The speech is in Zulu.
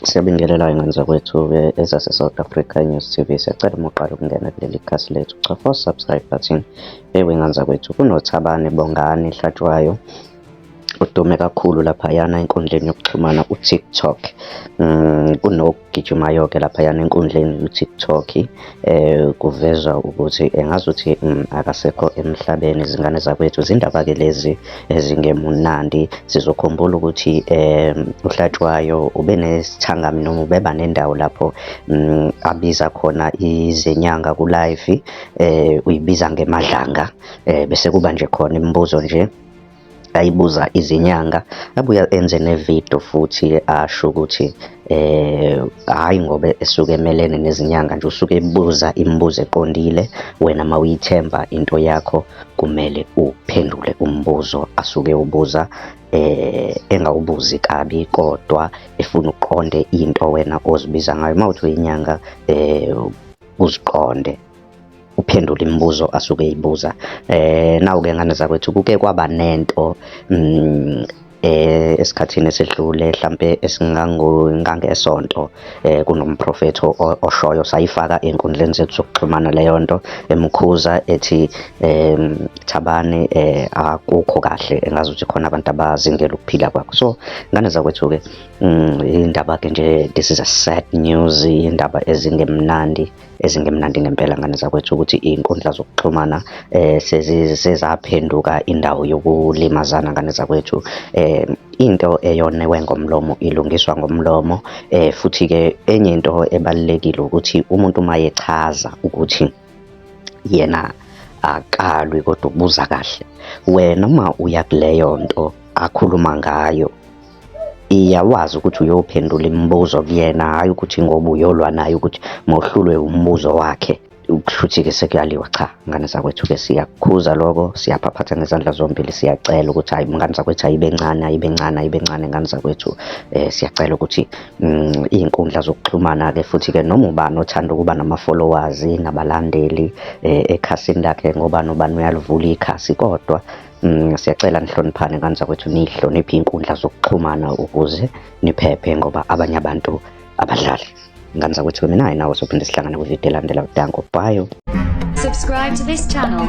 Siyabingelela iy'ngane zakwethu-ke ezase-South Africa News TV. Siyacela uma uqala ukungena kuleli khasi lethu, cofa u-subscribe button. Iy'ngane zakwethu, kunoThabane Bongani Hlatshwayo udume kakhulu laphayana enkundleni yokuxhumana u-TikTok. Kunogijimayo-ke laphayana enkundleni u-TikTok. Kuveza ukuthi engazuthi akasekho emhlabeni. Izingane zakwethu zindaba-ke lezi ezingemunandi. Sizokhumbula ukuthi uHlatshwayo ube nesithangami noma ubeba nendawo lapho abiza khona izenyanga ku-live, uyibiza ngemadlanga, bese kuba nje khona imibuzo nje ayibuza izinyanga, abuye enze nevidiyo futhi asho ukuthi hhayi ngoba esuke emelene nezinyanga nje, usuke ebuza imibuzo eqondile. Wena uma uyithemba into yakho kumele uphendule umbuzo asuke ubuza, engawubuzi kabi kodwa efuna uqonde into wena ozibiza ngayo. Uma uthi uyinyanga uziqonde uphendule imibuzo asuke eyibuza. Nawu-ke ngane zakwethu, kuke kwaba nento esikhathini esedlule hlampe ngangesonto, kunomprofethi oshoyo, sayifaka ey'nkundleni zethu zokuxhumana leyo nto, emkhuza ethi Thabane akukho kahle, engazuthi khona abantu abazingela ukuphila kwakho. So ngane zakwethu-ke iy'ndaba-ke nje, this is a sad news, iy'ndaba ezingemnandi ngempela ngane zakwethu, ukuthi iy'nkundla zokuxhumana sezaphenduka indawo yokulimazana ngane zakwethu. Into eyonewe ngomlomo ilungiswa ngomlomo. Futhi-ke enye into ebalulekile ukuthi umuntu uma echaza ukuthi yena akalwi kodwa ukubuza kahle, wena uma uya kuleyo nto akhuluma ngayo, iyawazi ukuthi uyophendula imibuzo kuyena, hhayi ukuthi ngoba uyolwa naye ukuthi mawuhlulwe umbuzo wakhe kushuthi-ke sekuyaliwa. Cha, ngane zakwethu-ke siyakukhuza lokho, siyaphaphatha ngezandla zombili, siyacela ukuthi hhayi ngane zakwethu, ayibe ncane ngane zakwethu. Siyacela ukuthi iy'nkundla zokuxhumana-ke futhi-ke noma ubani othanda ukuba nama-followers nabalandeli ekhasini lakhe, ngobani uyalivula ikhasi, kodwa siyacela nihloniphane ngane zakwethu, nihloniphe iy'nkundla zokuxhumana ukuze niphephe, ngoba abanye abantu abadlali. Ngane zakwethu, mina nawe sophinde sihlangane kwividiyo elandela. Danko, bye. Subscribe to this channel.